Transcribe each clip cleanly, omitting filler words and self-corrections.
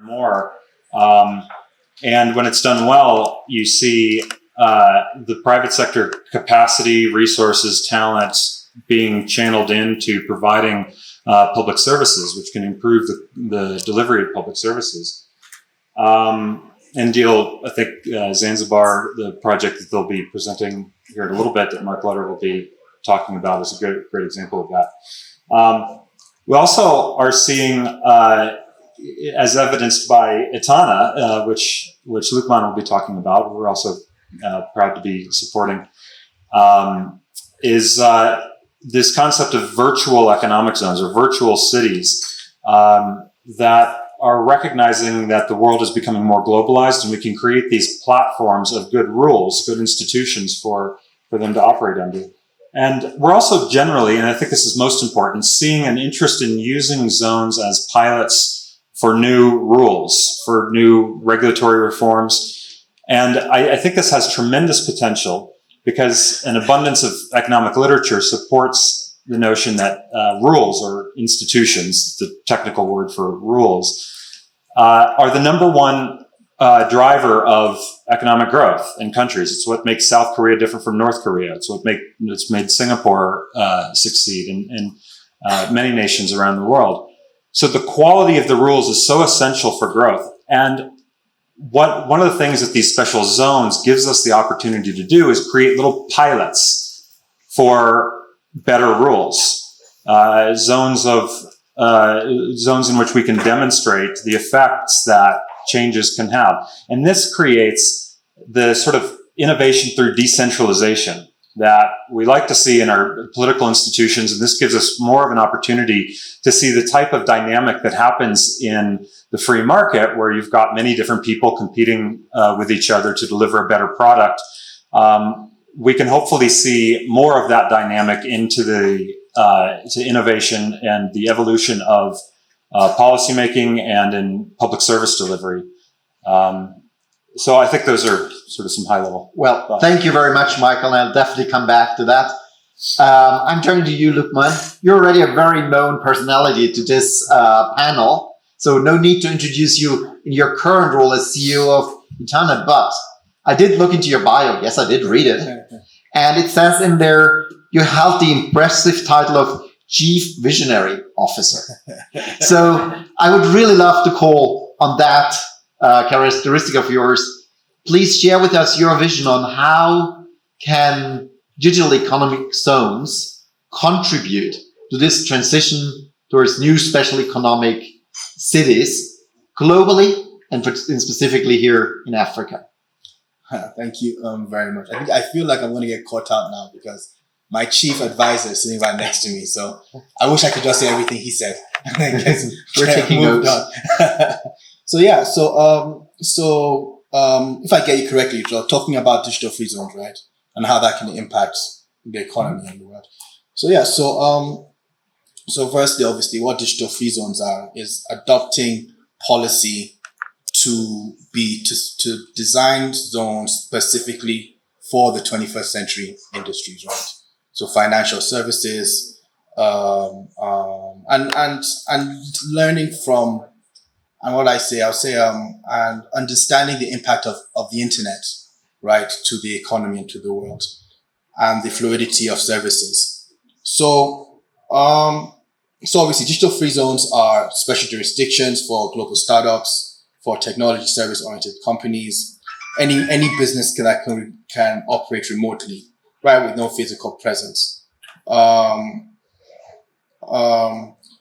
more. And when it's done well, you see the private sector capacity, resources, talents being channeled into providing public services, which can improve the delivery of public services. And I think Zanzibar, the project that they'll be presenting here in a little bit that Mark Lutter will be talking about, is a great example of that. We also are seeing, as evidenced by Etana, which Lukman will be talking about, we're also proud to be supporting, is this concept of virtual economic zones or virtual cities that are recognizing that the world is becoming more globalized, and we can create these platforms of good rules, good institutions for them to operate under. And we're also generally, and I think this is most important, seeing an interest in using zones as pilots for new rules, for new regulatory reforms. And I think this has tremendous potential because an abundance of economic literature supports the notion that rules, or institutions, the technical word for rules, are the number one driver of economic growth in countries. It's what makes South Korea different from North Korea. It's it's made Singapore succeed and many nations around the world. So the quality of the rules is so essential for growth. And one of the things that these special zones gives us the opportunity to do is create little pilots for better rules, zones in which we can demonstrate the effects that changes can have. And this creates the sort of innovation through decentralization that we like to see in our political institutions. And this gives us more of an opportunity to see the type of dynamic that happens in the free market, where you've got many different people competing with each other to deliver a better product. We can hopefully see more of that dynamic into to innovation and the evolution of policymaking and in public service delivery. So I think those are sort of some high level. Well, thoughts. Thank you very much, Michael, and I'll definitely come back to that. I'm turning to you, Lukman. You're already a very known personality to this panel, so no need to introduce you in your current role as CEO of Etana, but I did look into your bio. Yes, I did read it. And it says in there, you held the impressive title of Chief Visionary Officer. So I would really love to call on that characteristic of yours. Please share with us your vision on how can digital economic zones contribute to this transition towards new special economic cities globally and specifically here in Africa. Thank you very much. I feel like I'm going to get caught out now because my chief advisor is sitting right next to me. So I wish I could just say everything he said. We're taking notes. So yeah, so if I get you correctly, you're talking about digital free zones, right? And how that can impact the economy and the world. So yeah, so firstly, obviously, what digital free zones are is adopting policy to design zones specifically for the 21st century industries, right? So financial services, and learning from, and what I'll say, and understanding the impact of the internet, right, to the economy and to the world, and the fluidity of services. So obviously, digital free zones are special jurisdictions for global startups, for technology service-oriented companies, any business can operate remotely, right, with no physical presence.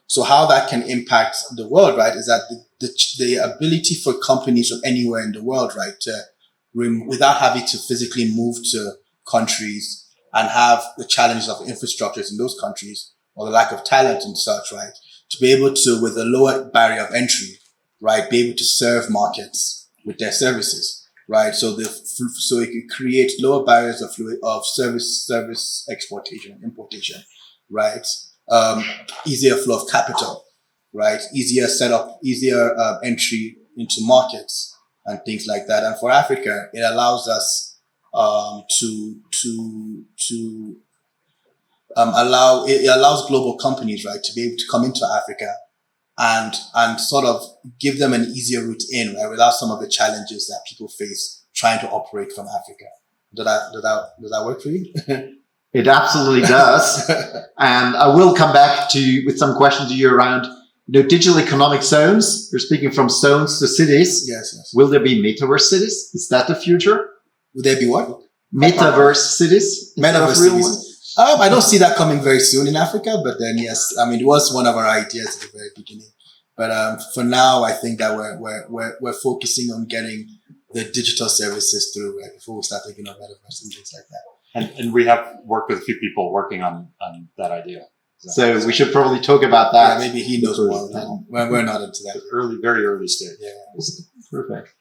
So how that can impact the world, right, is that the ability for companies from anywhere in the world, right, without having to physically move to countries and have the challenges of infrastructures in those countries or the lack of talent and such, right, to be able to, with a lower barrier of entry, right, be able to serve markets with their services, right? So it can create lower barriers of service exportation and importation, right? Easier flow of capital, right? Easier setup, easier entry into markets and things like that. And for Africa, it allows us it allows global companies, right, to be able to come into Africa and sort of give them an easier route in, right, without some of the challenges that people face trying to operate from Africa. Does that work for you? It absolutely does. And I will come back with some questions to you around, digital economic zones. You're speaking from zones to cities. Yes. Will there be metaverse cities? Is that the future? Would there be what? Metaverse cities? Metaverse cities. I don't see that coming very soon in Africa, but then yes, I mean, it was one of our ideas at the very beginning. But for now, I think that we're focusing on getting the digital services through, right, before we start thinking of metaverse and things like that. And we have worked with a few people working on that idea. So we should probably talk about that. Yeah, maybe he knows more. We're not into that. Very early stage. Yeah. Perfect.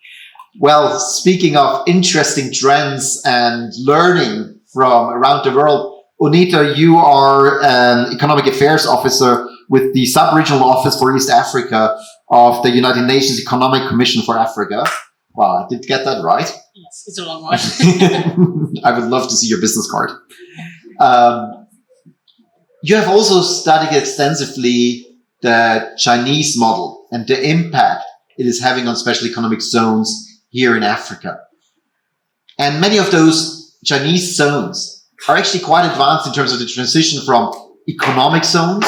Well, speaking of interesting trends and learning from around the world, Onita, you are an economic affairs officer with the Sub-Regional Office for East Africa of the United Nations Economic Commission for Africa. Wow, I did get that right. Yes, it's a long one. I would love to see your business card. You have also studied extensively the Chinese model and the impact it is having on special economic zones here in Africa. And many of those Chinese zones are actually quite advanced in terms of the transition from economic zones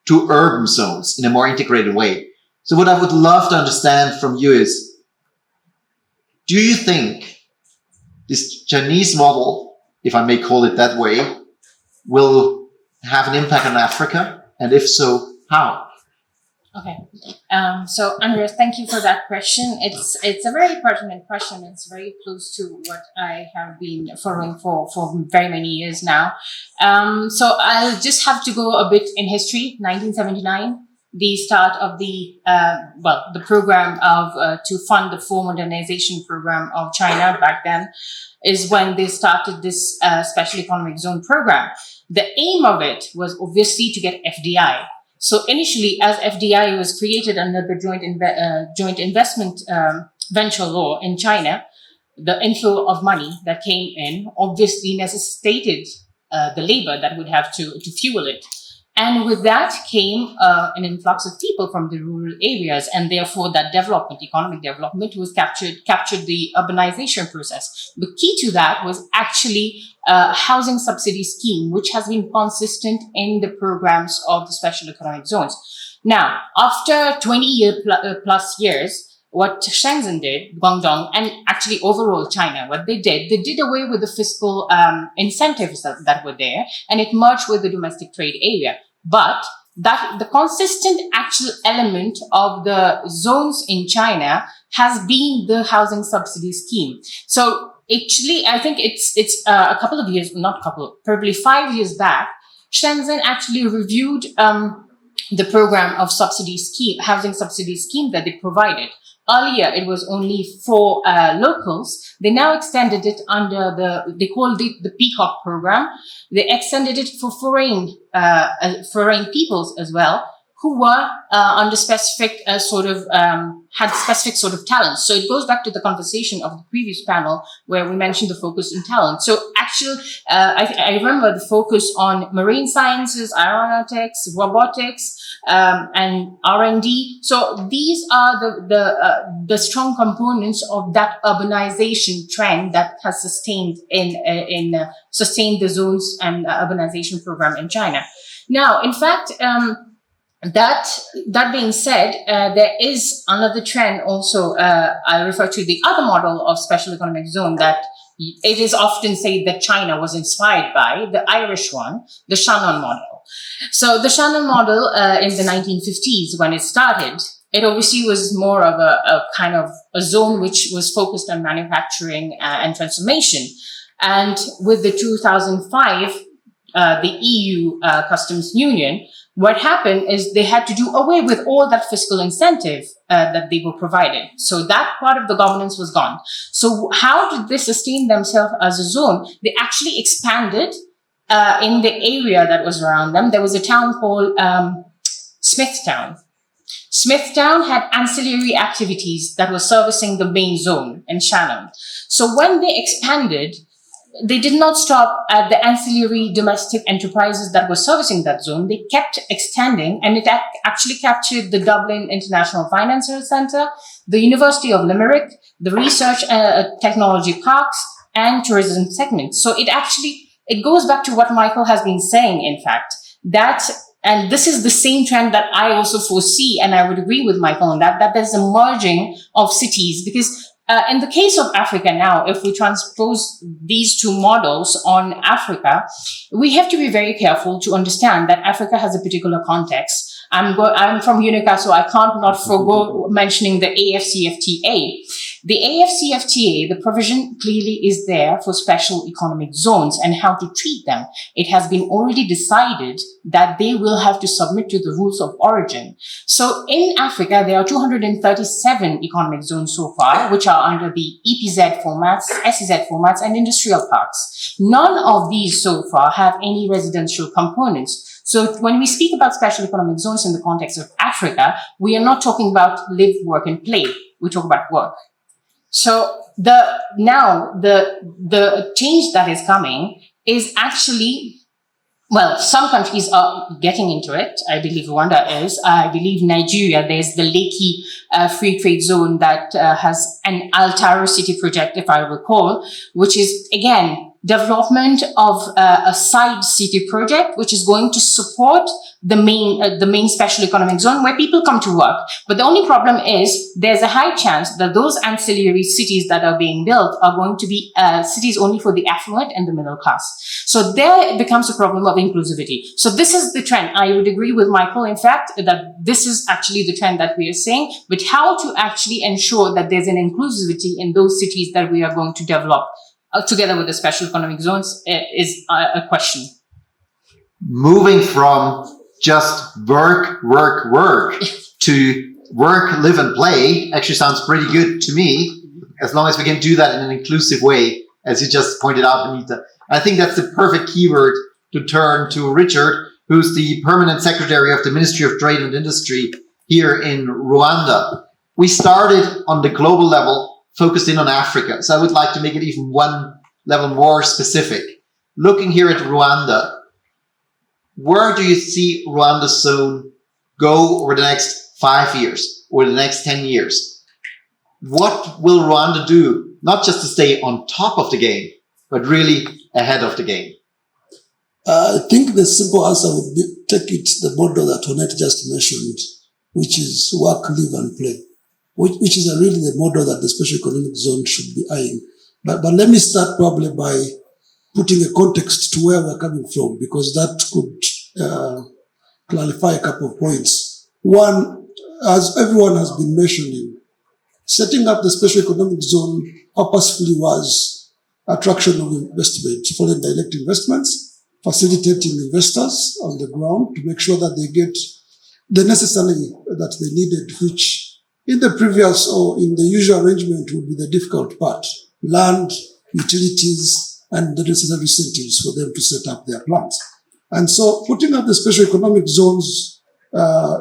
to urban zones in a more integrated way. So what I would love to understand from you is, do you think this Chinese model, if I may call it that way, will have an impact on Africa? And if so, how? Okay. So Andreas, thank you for that question. It's a very pertinent question. It's very close to what I have been following for very many years now. So I'll just have to go a bit in history. 1979, the start of the program of to fund the full modernization program of China back then is when they started this special economic zone program. The aim of it was obviously to get FDI. So initially, as FDI was created under the joint investment venture law in China, the inflow of money that came in obviously necessitated the labor that would have to fuel it. And with that came an influx of people from the rural areas, and therefore that development, economic development, was captured the urbanization process. The key to that was actually a housing subsidy scheme, which has been consistent in the programs of the special economic zones. Now, after 20 plus years, what Shenzhen did, Guangdong, and actually overall China, what they did away with the fiscal incentives that were there, and it merged with the domestic trade area. But that the consistent actual element of the zones in China has been the housing subsidy scheme. So actually, I think it's a couple of years, probably 5 years back, Shenzhen actually reviewed the program of housing subsidy scheme that they provided. Earlier, it was only for locals. They now extended it they called it the Peacock program. They extended it for foreign peoples as well, who were under specific had specific sort of talents. So it goes back to the conversation of the previous panel where we mentioned the focus in talent. So actually, I remember the focus on marine sciences, aeronautics, robotics, and R&D. So these are the strong components of that urbanization trend that has sustained sustained the zones and urbanization program in China. Now, in fact, that being said, there is another trend also. I refer to the other model of special economic zone that it is often said that China was inspired by, the Irish one, the Shannon model. So the Shannon model in the 1950s, when it started, it obviously was more of a kind of a zone which was focused on manufacturing and transformation. And with the 2005, the EU Customs Union, what happened is they had to do away with all that fiscal incentive that they were provided. So that part of the governance was gone. So how did they sustain themselves as a zone? They actually expanded in the area that was around them. There was a town called Smithtown. Smithtown had ancillary activities that were servicing the main zone in Shannon. So when they expanded, they did not stop at the ancillary domestic enterprises that were servicing that zone. They kept extending, and it actually captured the Dublin International Financial Centre, the University of Limerick, the research technology parks, and tourism segments. So it goes back to what Michael has been saying, in fact, and this is the same trend that I also foresee, and I would agree with Michael on that there's a merging of cities, because in the case of Africa now, if we transpose these two models on Africa, we have to be very careful to understand that Africa has a particular context. I'm from UNICA, so I can't not forgo mentioning the AFCFTA. The AFCFTA, the provision clearly is there for special economic zones and how to treat them. It has been already decided that they will have to submit to the rules of origin. So in Africa, there are 237 economic zones so far, which are under the EPZ formats, SEZ formats, and industrial parks. None of these so far have any residential components. So when we speak about special economic zones in the context of Africa, we are not talking about live, work, and play. We talk about work. So the change that is coming is actually, well, some countries are getting into it. I believe Rwanda is. I believe Nigeria, there's the Lekki free trade zone that has an Altaro city project, if I recall, which is, again, development of a side city project, which is going to support the main special economic zone where people come to work. But the only problem is there's a high chance that those ancillary cities that are being built are going to be cities only for the affluent and the middle class. So there it becomes a problem of inclusivity. So this is the trend. I would agree with Michael, in fact, that this is actually the trend that we are seeing, but how to actually ensure that there's an inclusivity in those cities that we are going to develop together with the special economic zones is a question. Moving from just work to work, live, and play actually sounds pretty good to me, as long as we can do that in an inclusive way, as you just pointed out, Anita. I think that's the perfect keyword to turn to Richard, who's the permanent secretary of the Ministry of Trade and Industry here in Rwanda. We started on the global level, focused in on Africa. So I would like to make it even one level more specific. Looking here at Rwanda, where do you see Rwanda's zone go over the next 5 years or the next 10 years? What will Rwanda do, not just to stay on top of the game, but really ahead of the game? I think the simple answer would be take it the model that Honette just mentioned, which is work, live, and play, which is really the model that the special economic zone should be eyeing. But let me start probably by putting a context to where we're coming from, because that could clarify a couple of points. One, as everyone has been mentioning, setting up the special economic zone purposefully was attraction of investment, foreign direct investments, facilitating investors on the ground to make sure that they get the necessary that they needed, which in the previous or in the usual arrangement would be the difficult part: land, utilities, and the necessary incentives for them to set up their plants. And so putting up the special economic zones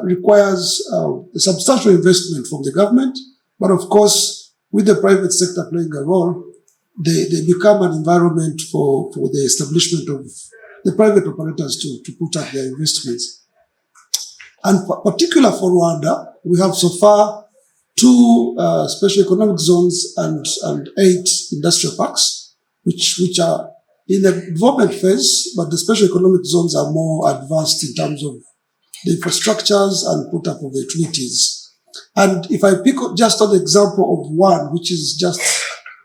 requires a substantial investment from the government, but of course, with the private sector playing a role, they become an environment for the establishment of the private operators to put up their investments. And particular for Rwanda, we have so far 2 special economic zones and 8 industrial parks, which are in the development phase, but the special economic zones are more advanced in terms of the infrastructures and put up of the utilities. And if I pick just an example of one, which is just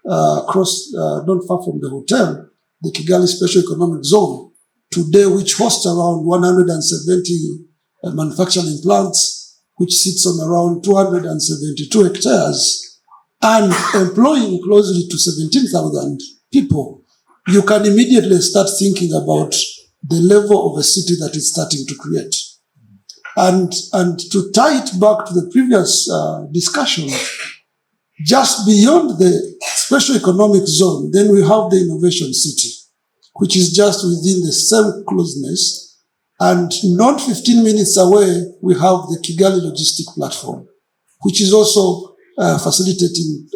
not far from the hotel, the Kigali Special Economic Zone, today, which hosts around 170 manufacturing plants, which sits on around 272 hectares, and employing closely to 17,000 people, you can immediately start thinking about the level of a city that is starting to create. And to tie it back to the previous discussion, just beyond the special economic zone, then we have the innovation city, which is just within the same closeness. And not 15 minutes away, we have the Kigali Logistic Platform, which is also facilitating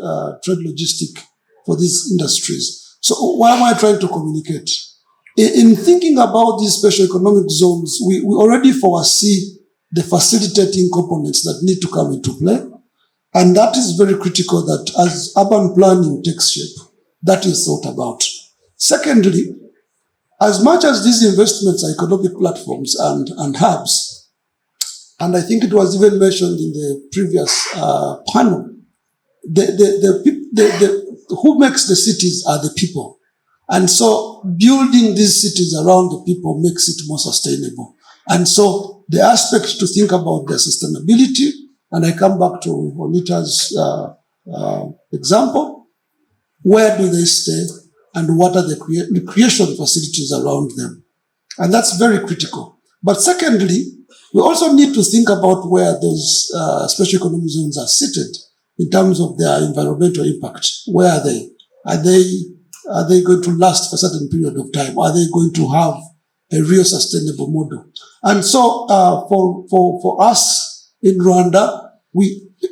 trade logistic for these industries. So what am I trying to communicate? In thinking about these special economic zones, we already foresee the facilitating components that need to come into play. And that is very critical that as urban planning takes shape, that is thought about. Secondly, as much as these investments are economic platforms and hubs, and I think it was even mentioned in the previous panel, who makes the cities are the people. And so building these cities around the people makes it more sustainable. And so the aspect to think about their sustainability, and I come back to Onita's example, where do they stay and what are the creation facilities around them? And that's very critical. But secondly, we also need to think about where those special economic zones are seated in terms of their environmental impact. Where are they? Are they going to last for a certain period of time? Are they going to have a real sustainable model? And so, for us in Rwanda,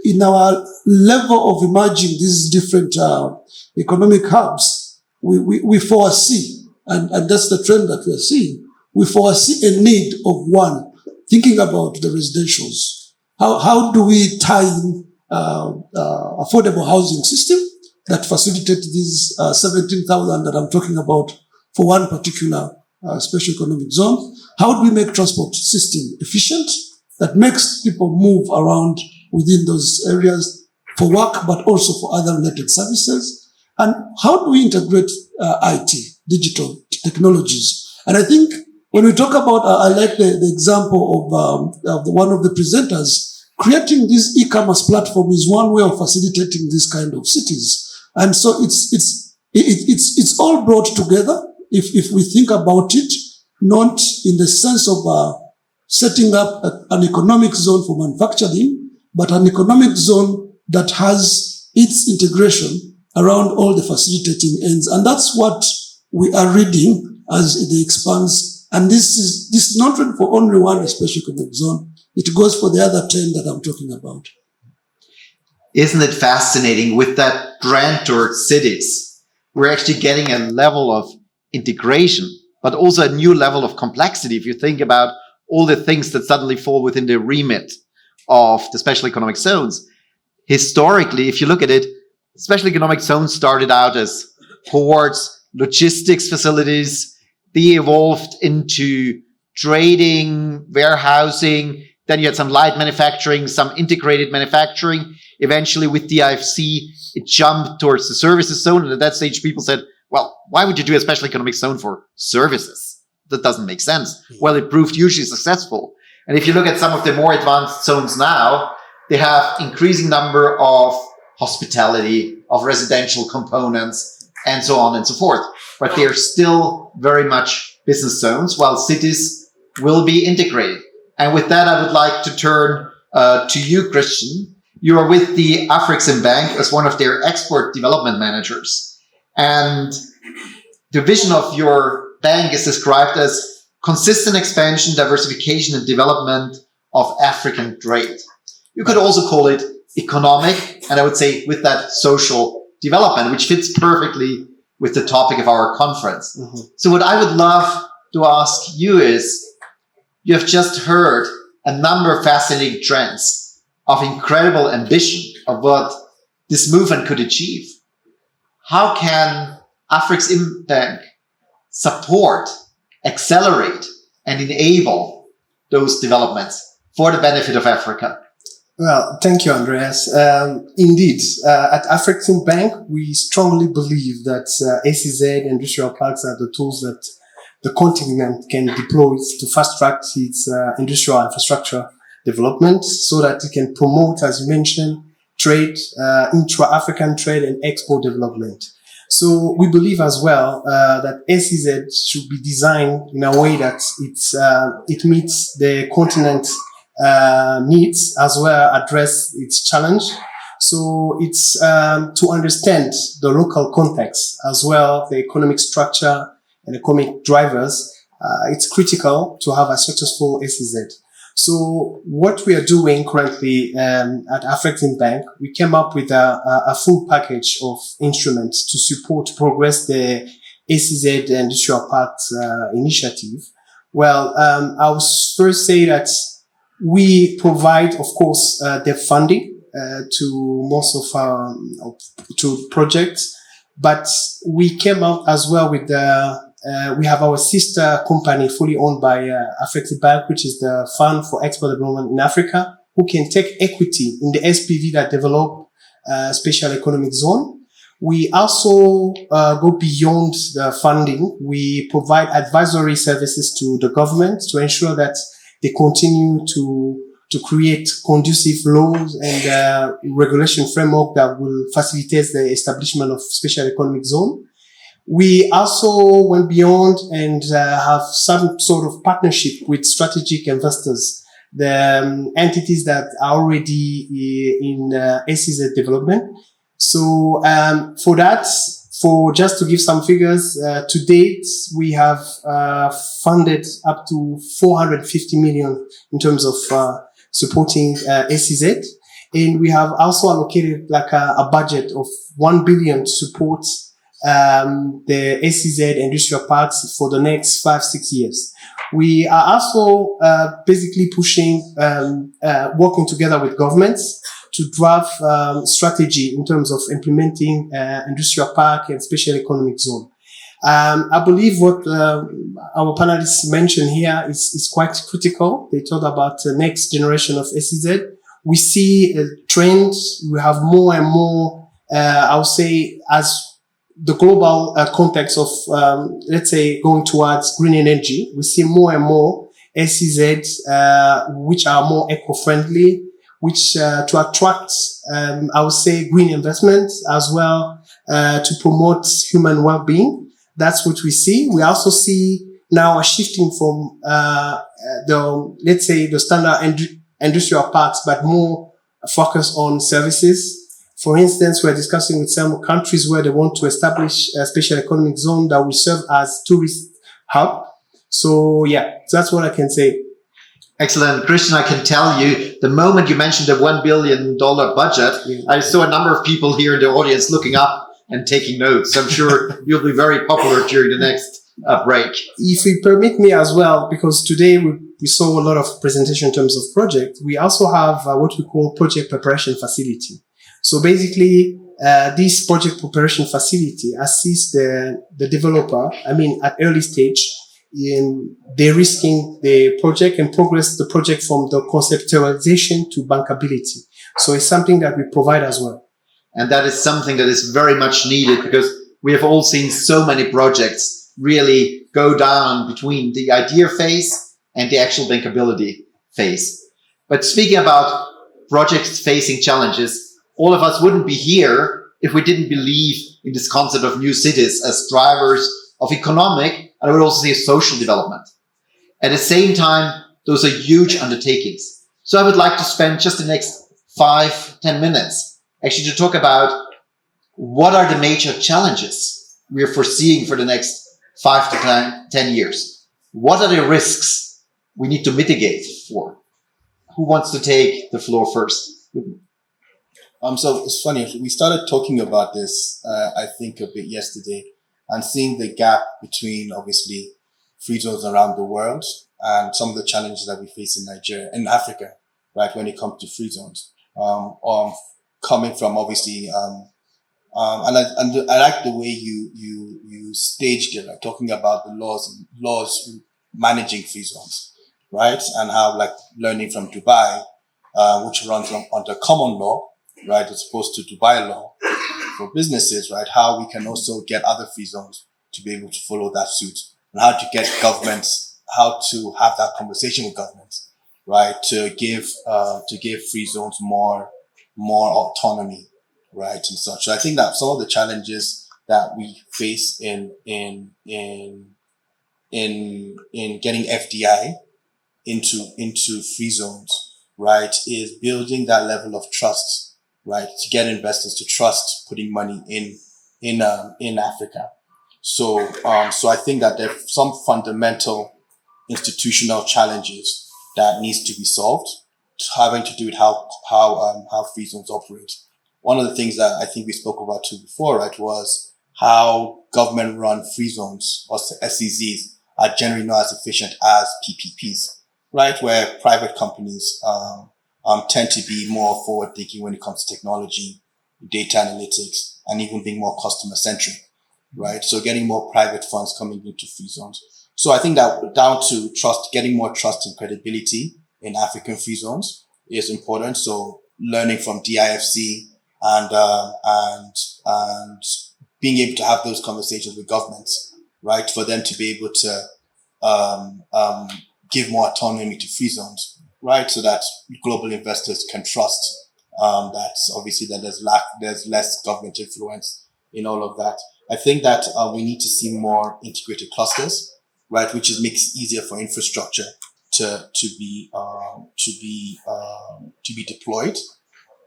in our level of emerging these different economic hubs, we foresee, and that's the trend that we are seeing, we foresee a need of one, thinking about the residentials. How do we tie in affordable housing system that facilitate these 17,000 that I'm talking about for one particular special economic zone? How do we make transport system efficient that makes people move around within those areas for work, but also for other related services? And how do we integrate IT, digital technologies? And I think when we talk about, I like the example of one of the presenters, creating this e-commerce platform is one way of facilitating this kind of cities. And so it's all brought together if we think about it, not in the sense of setting up an economic zone for manufacturing, but an economic zone that has its integration around all the facilitating ends. And that's what we are reading as the expanse. And this is not for only one special economic zone. It goes for the other 10 that I'm talking about. Isn't it fascinating with that trend towards cities? We're actually getting a level of integration, but also a new level of complexity. If you think about all the things that suddenly fall within the remit of the special economic zones. Historically, if you look at it, special economic zones started out as ports, logistics facilities. They evolved into trading, warehousing. Then you had some light manufacturing, some integrated manufacturing. Eventually, with the IFC, it jumped towards the services zone. And at that stage, people said, well, why would you do a special economic zone for services? That doesn't make sense. Well, it proved hugely successful. And if you look at some of the more advanced zones now, they have increasing number of hospitality, of residential components, and so on and so forth. But they're still very much business zones, while cities will be integrated. And with that, I would like to turn to you, Christian. You are with the Afrexim Bank as one of their export development managers. And the vision of your bank is described as consistent expansion, diversification, and development of African trade. You could also call it economic, and I would say with that social development, which fits perfectly with the topic of our conference. Mm-hmm. So what I would love to ask you is, you have just heard a number of fascinating trends of incredible ambition of what this movement could achieve. How can Afrexim Bank support, accelerate, and enable those developments for the benefit of Africa? Well, thank you, Andreas. Indeed, at Afrexim Bank, we strongly believe that SEZ industrial parks are the tools that the continent can deploy to fast-track its industrial infrastructure development so that it can promote, as you mentioned, trade, intra-African trade and export development. So we believe as well that SEZ should be designed in a way that it meets the continent's needs as well address its challenge. So it's to understand the local context as well, the economic structure and economic drivers. It's critical to have a successful SEZ. So what we are doing currently at African Bank, we came up with a full package of instruments to support progress the SEZ Industrial Parks initiative. Well, I will first say that we provide, of course, the funding to most of our to projects, but we came out as well with we have our sister company fully owned by African Bank, which is the Fund for Export Development in Africa, who can take equity in the SPV that develop special economic zone. We also go beyond the funding. We provide advisory services to the government to ensure that they continue to create conducive laws and regulation framework that will facilitate the establishment of special economic zone. We also went beyond and have some sort of partnership with strategic investors, the entities that are already in SEZ development. So for that, for just to give some figures, to date, we have funded up to 450 million in terms of supporting SEZ. And we have also allocated like a budget of 1 billion to support the SEZ industrial parks for the next 5-6 years. We are also basically pushing, working together with governments to draft strategy in terms of implementing industrial park and special economic zone. I believe what our panelists mentioned here is quite critical. They talk about the next generation of SEZ. We see a trend. We have more and more, I would say, as the global context of, let's say, going towards green energy, we see more and more SEZs, which are more eco-friendly, which to attract, I would say, green investments as well, to promote human well-being. That's what we see. We also see now a shifting from let's say, the standard industrial parks, but more focus on services. For instance, we're discussing with some countries where they want to establish a special economic zone that will serve as tourist hub. So yeah, that's what I can say. Excellent. Christian, I can tell you, the moment you mentioned the $1 billion budget, I saw a number of people here in the audience looking up and taking notes. I'm sure you'll be very popular during the next break. If you permit me as well, because today we saw a lot of presentation in terms of project, we also have what we call project preparation facility. So basically, this project preparation facility assists the developer, at early stage, in de-risking the project and progress the project from the conceptualization to bankability. So it's something that we provide as well. And that is something that is very much needed, because we have all seen so many projects really go down between the idea phase and the actual bankability phase. But speaking about projects facing challenges, all of us wouldn't be here if we didn't believe in this concept of new cities as drivers of economic, and I would also say social development. At the same time, those are huge undertakings. So I would like to spend just the next 5-10 minutes actually to talk about what are the major challenges we are foreseeing for the next 5 to 10 years. What are the risks we need to mitigate for? Who wants to take the floor first? So it's funny, we started talking about this, I think a bit yesterday, and seeing the gap between obviously free zones around the world and some of the challenges that we face in Nigeria, in Africa, right, when it comes to free zones. Coming from obviously, and I like the way you staged it, like talking about the laws managing free zones, right, and how like learning from Dubai, which runs under common law, right, as opposed to Dubai law for businesses, right, how we can also get other free zones to be able to follow that suit, and how to get governments, how to have that conversation with governments, right, to give free zones more autonomy, right, and such. So I think that some of the challenges that we face in getting FDI into free zones, right, is building that level of trust, right, to get investors to trust putting money in Africa. So I think that there are some fundamental institutional challenges that needs to be solved, having to do with how free zones operate. One of the things that I think we spoke about too before, right, was how government-run free zones, or SEZs, are generally not as efficient as PPPs, right, where private companies tend to be more forward-thinking when it comes to technology, data analytics, and even being more customer-centric, right? So getting more private funds coming into free zones. So I think that down to trust, getting more trust and credibility in African free zones is important. So learning from DIFC and being able to have those conversations with governments, right, for them to be able to give more autonomy to free zones, right, so that global investors can trust that obviously that there's less government influence in all of that. I think that we need to see more integrated clusters, right, which makes it easier for infrastructure to be deployed,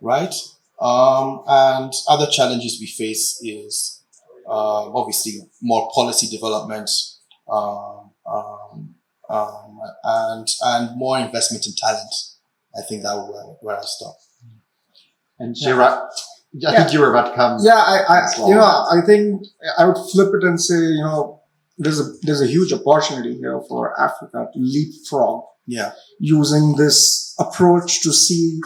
right? And other challenges we face is obviously more policy development, and more investment in talent. I think that where I'll stop. And Shira, I think you were about to come. Yeah, I think I would flip it and say, there's a huge opportunity here for Africa to leapfrog. Yeah. Using this approach to see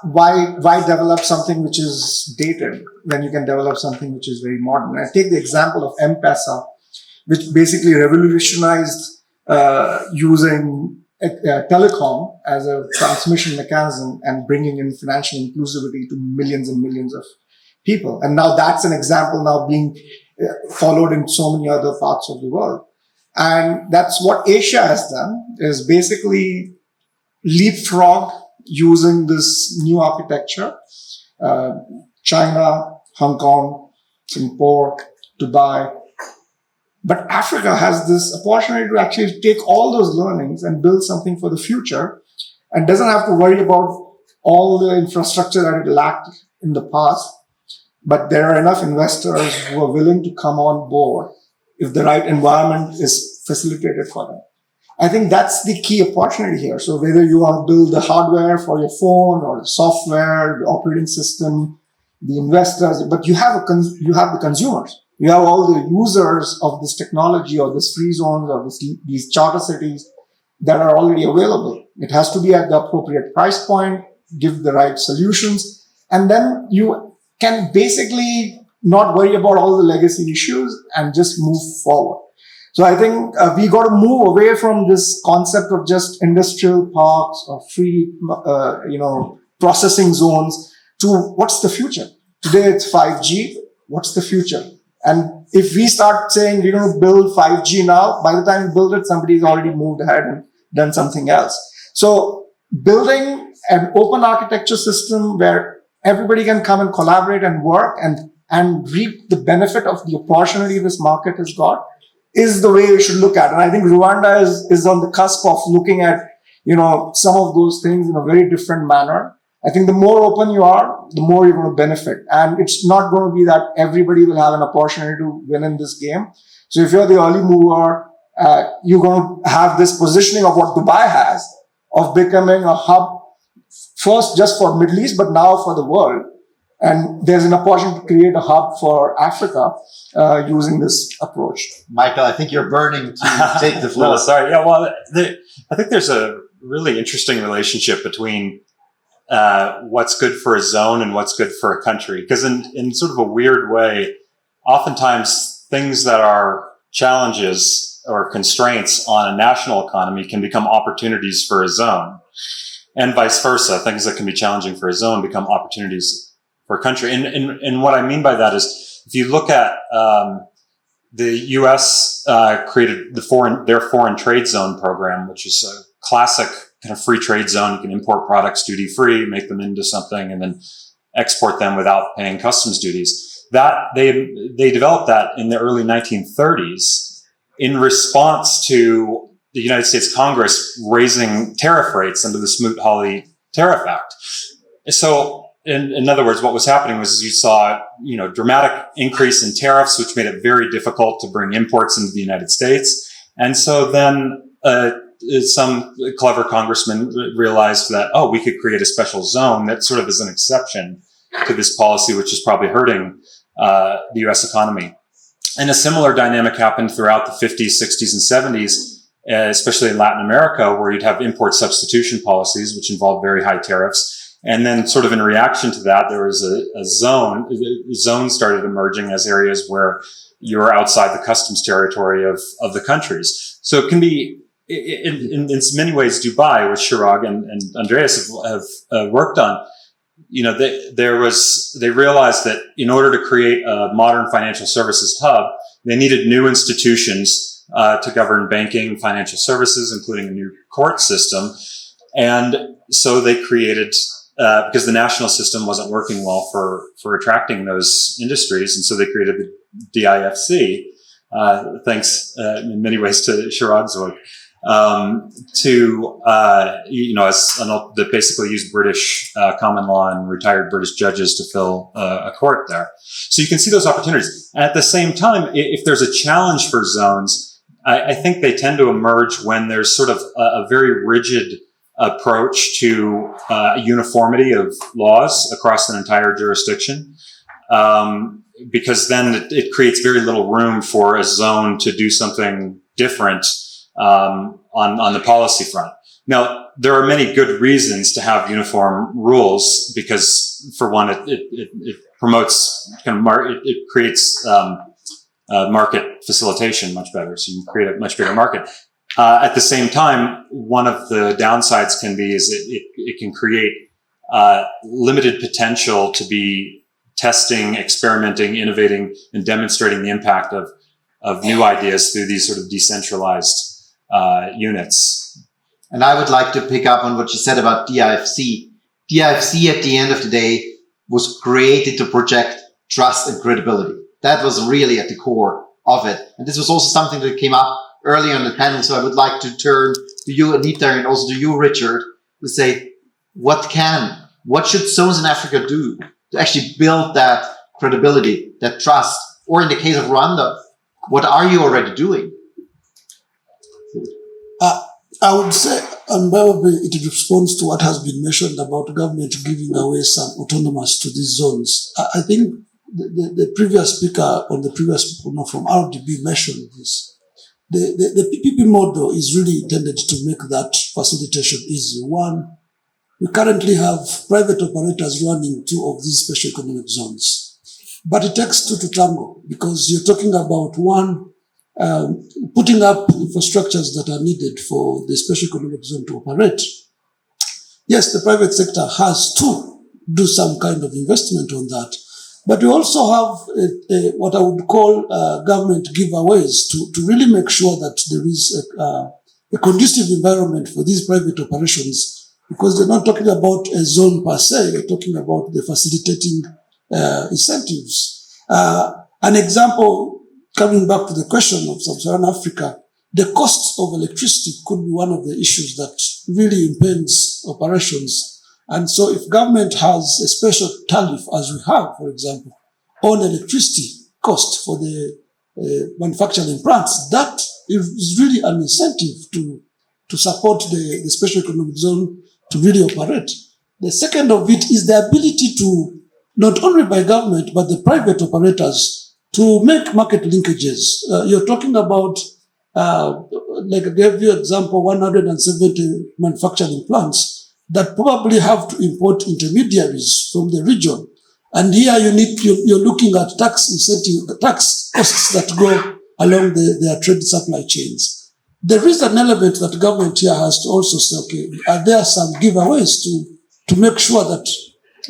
why develop something which is dated when you can develop something which is very modern. I take the example of M-Pesa, which basically revolutionized using telecom as a transmission mechanism and bringing in financial inclusivity to millions and millions of people. And now that's an example now being followed in so many other parts of the world. And that's what Asia has done, is basically leapfrog using this new architecture. China, Hong Kong, Singapore, Dubai. But Africa has this opportunity to actually take all those learnings and build something for the future, and doesn't have to worry about all the infrastructure that it lacked in the past. But there are enough investors who are willing to come on board if the right environment is facilitated for them. I think that's the key opportunity here. So whether you want to build the hardware for your phone or the software, the operating system, the investors, but you have the consumers. You have all the users of this technology or this free zones or these charter cities that are already available. It has to be at the appropriate price point, give the right solutions, and then you can basically not worry about all the legacy issues and just move forward. So I think we got to move away from this concept of just industrial parks or free, processing zones to what's the future? Today it's 5G. What's the future? And if we start saying we're going to build 5G now, by the time we build it, somebody's already moved ahead and done something else. So building an open architecture system where everybody can come and collaborate and work and reap the benefit of the opportunity this market has got is the way we should look at it. And I think Rwanda is on the cusp of looking at, some of those things in a very different manner. I think the more open you are, the more you're going to benefit. And it's not going to be that everybody will have an opportunity to win in this game. So if you're the early mover, you're going to have this positioning of what Dubai has, of becoming a hub, first just for Middle East, but now for the world. And there's an opportunity to create a hub for Africa using this approach. Michael, I think you're burning to take the floor. No, sorry. Yeah, well, I think there's a really interesting relationship between what's good for a zone and what's good for a country. Because in sort of a weird way, oftentimes things that are challenges or constraints on a national economy can become opportunities for a zone. And vice versa. Things that can be challenging for a zone become opportunities for a country. And what I mean by that is, if you look at the U.S. Created their foreign trade zone program, which is a classic kind of free trade zone. You can import products duty free, make them into something, and then export them without paying customs duties. That they developed that in the early 1930s in response to the United States Congress raising tariff rates under the Smoot-Hawley Tariff Act. So, in other words, what was happening was you saw, dramatic increase in tariffs, which made it very difficult to bring imports into the United States. And so then some clever congressman realized that, oh, we could create a special zone that sort of is an exception to this policy, which is probably hurting the U.S. economy. And a similar dynamic happened throughout the 50s, 60s, and 70s, especially in Latin America, where you'd have import substitution policies, which involved very high tariffs. And then sort of in reaction to that, there was a zone started emerging as areas where you're outside the customs territory of the countries. So it can be, in many ways, Dubai, which Chirag and Andreas have worked on. You know, they realized that in order to create a modern financial services hub, they needed new institutions to govern banking, financial services, including a new court system. And so they created, because the national system wasn't working well for attracting those industries, and so they created the DIFC, thanks in many ways to Chirag's work. That basically used British common law and retired British judges to fill a court there. So you can see those opportunities. At the same time, if there's a challenge for zones, I think they tend to emerge when there's sort of a very rigid approach to uniformity of laws across an entire jurisdiction. Because then it creates very little room for a zone to do something different on the policy front. Now, there are many good reasons to have uniform rules because, for one, it promotes it creates market facilitation much better. So you can create a much bigger market. At the same time, one of the downsides can be is it can create limited potential to be testing, experimenting, innovating, and demonstrating the impact of new ideas through these sort of decentralized units. And I would like to pick up on what you said about DIFC. DIFC at the end of the day was created to project trust and credibility. That was really at the core of it. And this was also something that came up earlier on the panel. So I would like to turn to you, Anita, and also to you, Richard, to say, what should zones in Africa do to actually build that credibility, that trust? Or in the case of Rwanda, what are you already doing? I would say, and probably it responds to what has been mentioned about government giving away some autonomous to these zones. I think the previous speaker on the previous from RDB mentioned this. The PPP model is really intended to make that facilitation easy. One, we currently have private operators running 2 of these special economic zones. But it takes 2 to tango because you're talking about one, putting up infrastructures that are needed for the special economic zone to operate. Yes, the private sector has to do some kind of investment on that. But we also have what I would call government giveaways to really make sure that there is a conducive environment for these private operations, because they're not talking about a zone per se, they're talking about the facilitating incentives. An example, coming back to the question of Sub-Saharan Africa, the cost of electricity could be one of the issues that really impends operations. And so if government has a special tariff, as we have, for example, on electricity cost for the manufacturing plants, that is really an incentive to support the special economic zone to really operate. The second of it is the ability to, not only by government, but the private operators to make market linkages. You're talking about, like I gave you example, 170 manufacturing plants that probably have to import intermediaries from the region. And here you're looking at tax incentive, tax costs that go along their trade supply chains. There is an element that government here has to also say, okay, are there some giveaways to make sure that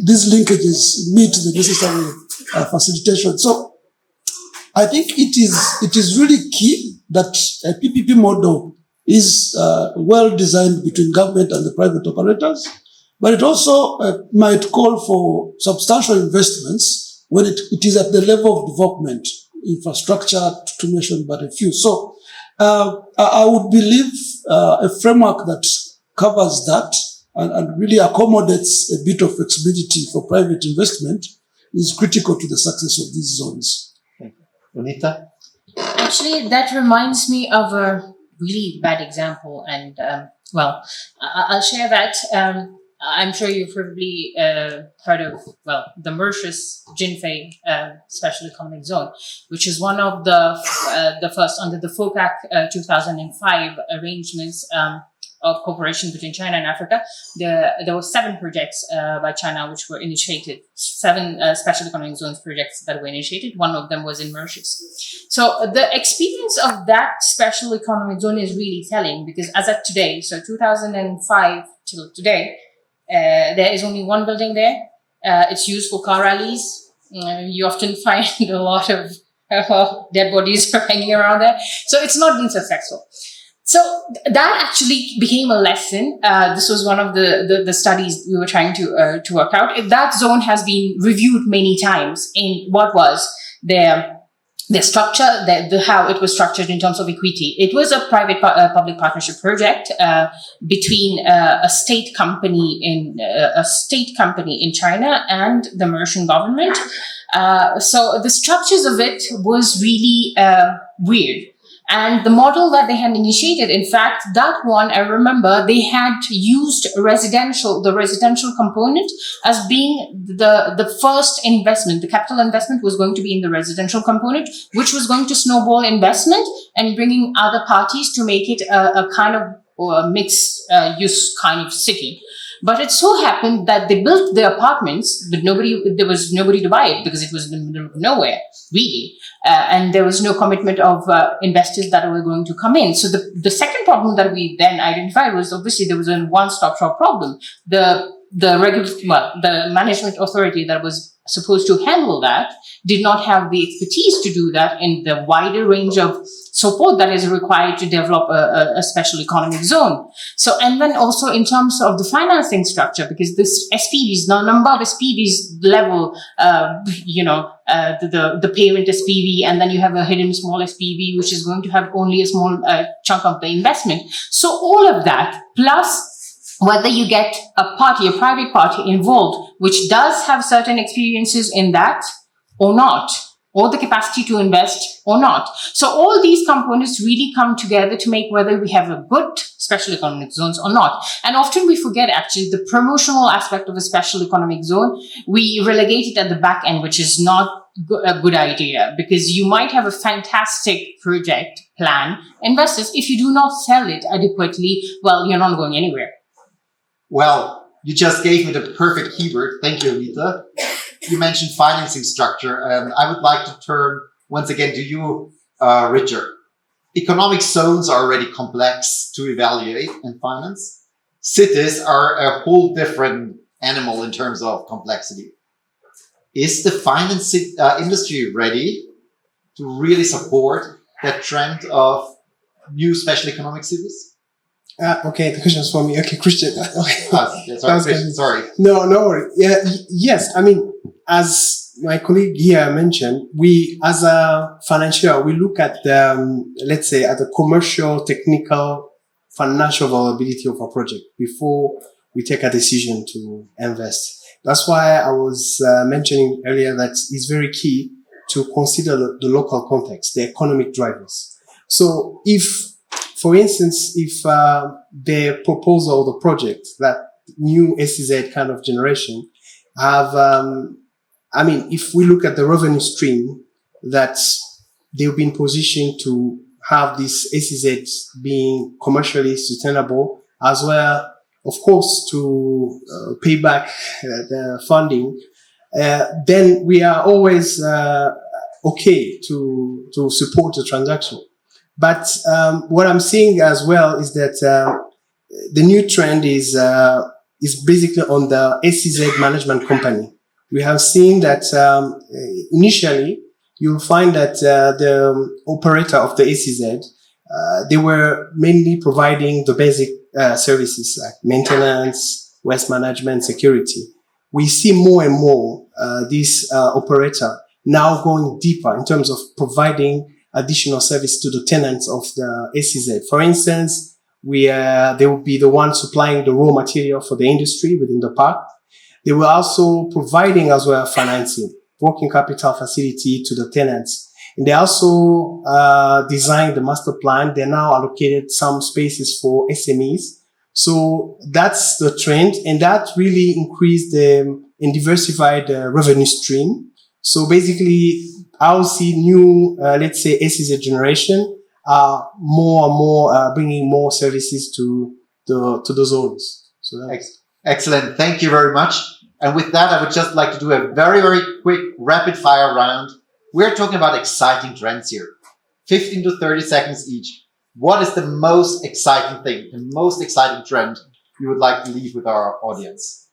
these linkages meet the necessary facilitation? So I think it is really key that a PPP model is well designed between government and the private operators, but it also might call for substantial investments when it is at the level of development, infrastructure, to mention but a few. So I would believe a framework that covers that and really accommodates a bit of flexibility for private investment is critical to the success of these zones. Anita? Actually, that reminds me of really bad example. And I'll share that. I'm sure you've probably heard of, the Mauritius Jinfei Special Economic Zone, which is one of the first under the FOCAC 2005 arrangements of cooperation between China and Africa. There were 7 projects by China which were initiated, 7 special economic zones projects that were initiated. One of them was in Mauritius. So the experience of that special economic zone is really telling, because as of today, so 2005 till today, there is only 1 building there. It's used for car rallies. You often find a lot of dead bodies hanging around there. So it's not been successful. So that actually became a lesson. This was one of the studies we were trying to work out. That zone has been reviewed many times in what was their structure, how it was structured in terms of equity. It was a private public partnership project between a state company in China and the Mauritian government. So the structures of it was really weird. And the model that they had initiated, in fact, that one, I remember, they had used the residential component as being the first investment. The capital investment was going to be in the residential component, which was going to snowball investment and bringing other parties to make it a kind of mixed use kind of city. But it so happened that they built the apartments, but there was nobody to buy it because it was in the middle of nowhere, really. And there was no commitment of investors that were going to come in. So the second problem that we then identified was obviously there was a one-stop shop problem. The management authority that was supposed to handle that did not have the expertise to do that in the wider range of support that is required to develop a special economic zone. So, and then also in terms of the financing structure, because this SPVs, the number of SPVs level, the parent SPV, and then you have a hidden small SPV, which is going to have only a small chunk of the investment. So all of that, plus whether you get a private party involved, which does have certain experiences in that or not, or the capacity to invest or not. So all these components really come together to make whether we have a good special economic zones or not. And often we forget actually the promotional aspect of a special economic zone. We relegate it at the back end, which is not a good idea, because you might have a fantastic project plan. Investors, if you do not sell it adequately, well, you're not going anywhere. Well, you just gave me the perfect keyword. Thank you, Anita. You mentioned financing structure, and I would like to turn once again to you, Richard. Economic zones are already complex to evaluate and finance. Cities are a whole different animal in terms of complexity. Is the finance industry ready to really support that trend of new special economic cities? Okay, the question is for me. Okay, Christian. Okay. Sorry. No worry. Yeah, yes. I mean, as my colleague here mentioned, we, as a financier, we look at let's say, at the commercial, technical, financial viability of a project before we take a decision to invest. That's why I was mentioning earlier that it's very key to consider the local context, the economic drivers. So for instance, if the proposal, the project, that new SEZ kind of generation have, if we look at the revenue stream that they've been positioned to have these SEZs being commercially sustainable, as well, of course, to pay back the funding, then we are always okay to support the transaction. But what I'm seeing as well is that the new trend is basically on the SEZ management company. We have seen that initially you'll find that the operator of the SEZ, they were mainly providing the basic services like maintenance, waste management, security. We see more and more this operator now going deeper in terms of providing additional service to the tenants of the SEZ. For instance, they will be the ones supplying the raw material for the industry within the park. They were also providing as well financing, working capital facility to the tenants. And they also designed the master plan. They now allocated some spaces for SMEs. So that's the trend, and that really increased and diversified the revenue stream. So basically, I'll see new, let's say, SEZ generation more and more bringing more services to the zones. So Excellent. Thank you very much. And with that, I would just like to do a very, very quick rapid fire round. We're talking about exciting trends here. 15 to 30 seconds each. What is the most exciting thing, the most exciting trend you would like to leave with our audience?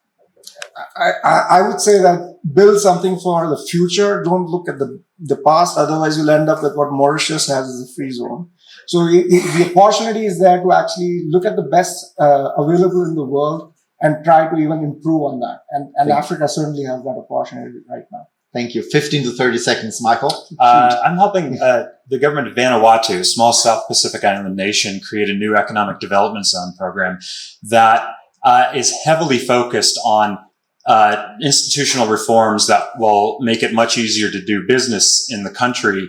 I would say that build something for the future. Don't look at the past. Otherwise, you'll end up with what Mauritius has as a free zone. So the opportunity is there to actually look at the best available in the world and try to even improve on that. And Africa certainly has that opportunity right now. Thank you. 15 to 30 seconds, Michael. I'm helping the government of Vanuatu, a small South Pacific island nation, create a new economic development zone program that is heavily focused on institutional reforms that will make it much easier to do business in the country,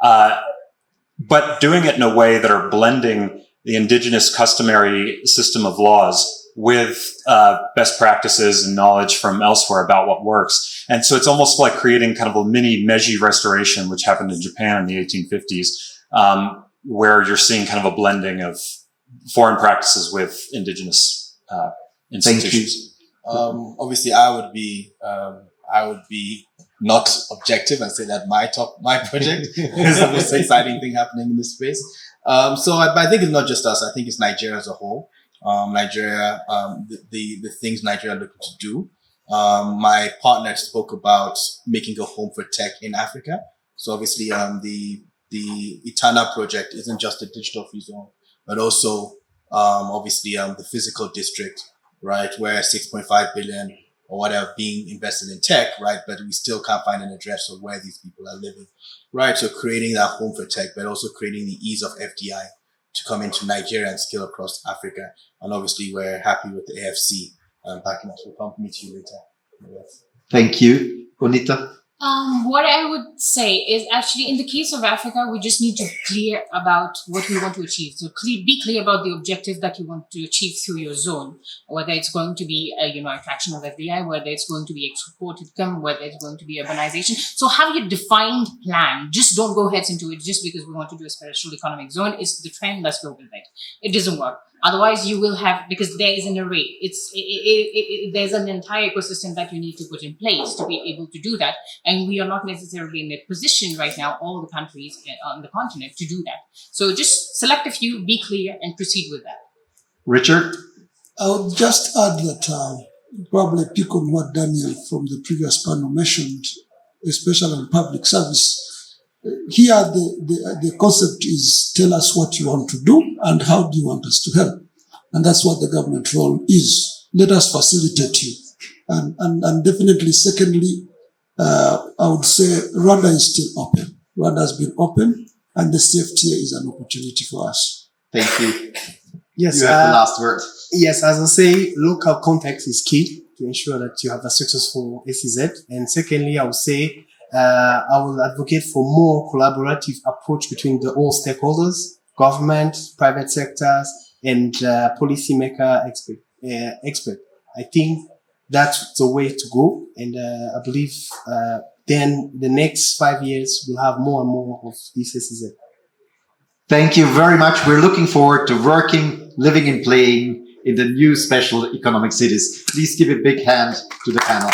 but doing it in a way that are blending the indigenous customary system of laws with best practices and knowledge from elsewhere about what works. And so it's almost like creating kind of a mini Meiji restoration, which happened in Japan in the 1850s, where you're seeing kind of a blending of foreign practices with indigenous institutions. Obviously, I would be not objective and say that my project is the most exciting thing happening in this space. But I think it's not just us. I think it's Nigeria as a whole. Nigeria, the things Nigeria are looking to do. My partner spoke about making a home for tech in Africa. So obviously, the Itana project isn't just a digital free zone, but also, obviously, the physical district, right, where 6.5 billion or whatever being invested in tech, right, but we still can't find an address of where these people are living, right? So creating that home for tech, but also creating the ease of FDI to come into Nigeria and scale across Africa. And obviously, we're happy with the AFC backing us. We'll come meet you later. Yes. Thank you. Bonita? What I would say is actually in the case of Africa, we just need to be clear about what we want to achieve. So be clear about the objective that you want to achieve through your zone, whether it's going to be attraction of FDI, whether it's going to be export income, whether it's going to be urbanization. So have your defined plan. Just don't go heads into it just because we want to do a special economic zone. It's the trend, let's go with it. It doesn't work. Otherwise, you will have, because there is an array. There's an entire ecosystem that you need to put in place to be able to do that. And we are not necessarily in a position right now, all the countries on the continent, to do that. So just select a few, be clear, and proceed with that. Richard? I would just add that probably pick on what Daniel from the previous panel mentioned, especially on public service. Here, the concept is tell us what you want to do and how do you want us to help. And that's what the government role is. Let us facilitate you. And definitely, secondly, I would say Rwanda is still open. Rwanda has been open, and the safety is an opportunity for us. Thank you. Yes, You have the last word. Yes, as I say, local context is key to ensure that you have a successful SEZ. And secondly, I would say I will advocate for more collaborative approach between all stakeholders, government, private sectors, and policymaker expert. I think that's the way to go. And I believe then the next 5 years we'll have more and more of this SEZ. Thank you very much. We're looking forward to working, living and playing in the new special economic cities. Please give a big hand to the panel.